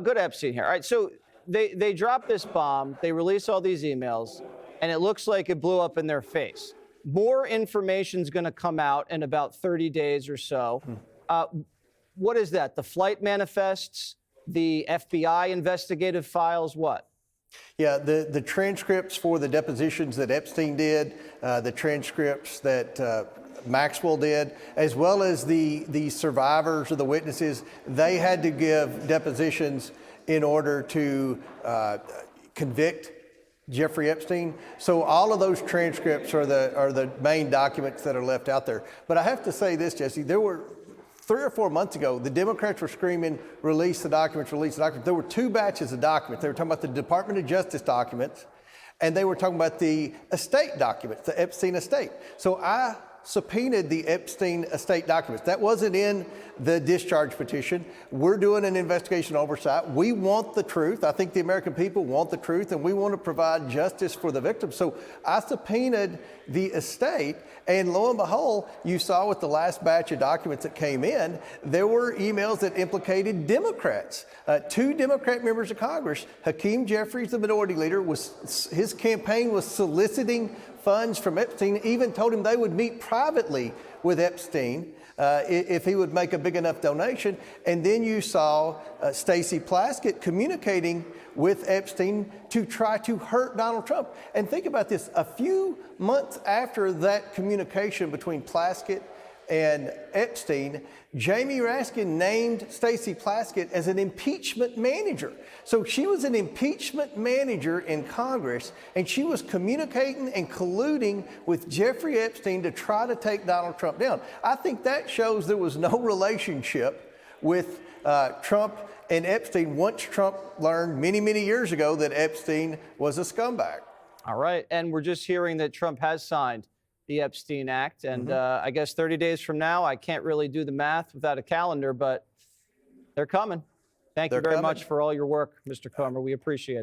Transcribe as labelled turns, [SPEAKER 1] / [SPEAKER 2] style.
[SPEAKER 1] go to Epstein here. All right, so they drop this bomb, they release all these emails, and it looks like it blew up in their face. More information is going to come out in about 30 days or so. What is that? The flight manifests, the FBI investigative files, what?
[SPEAKER 2] Yeah, the transcripts for the depositions that Epstein did, the transcripts that Maxwell did, as well as the survivors or the witnesses, they had to give depositions in order to convict Jeffrey Epstein. So all of those transcripts are the main documents that are left out there. But I have to say this, Jesse, there were 3 or 4 months ago, the Democrats were screaming, release the documents, release the documents. There were 2 batches of documents. They were talking about the Department of Justice documents, and they were talking about the estate documents, the Epstein estate. So I subpoenaed the Epstein estate documents. That wasn't in the discharge petition. We're doing an investigation oversight. We want the truth. I think the American people want the truth, and we want to provide justice for the victims. So I subpoenaed the estate, and lo and behold, you saw with the last batch of documents that came in, there were emails that implicated Democrats. 2 Democrat members of Congress, Hakeem Jeffries, the minority leader, his campaign was soliciting funds from Epstein, even told him they would meet privately with Epstein if he would make a big enough donation. And then you saw Stacey Plaskett communicating with Epstein to try to hurt Donald Trump. And think about this, a few months after that communication between Plaskett and Epstein, Jamie Raskin named Stacey Plaskett as an impeachment manager. So she was an impeachment manager in Congress, and she was communicating and colluding with Jeffrey Epstein to try to take Donald Trump down. I think that shows there was no relationship with Trump and Epstein once Trump learned many, many years ago that Epstein was a scumbag.
[SPEAKER 1] All right, and we're just hearing that Trump has signed the Epstein Act. And I guess 30 days from now, I can't really do the math without a calendar, but they're coming. Thank you very much for all your work, Mr. Comer. We appreciate it.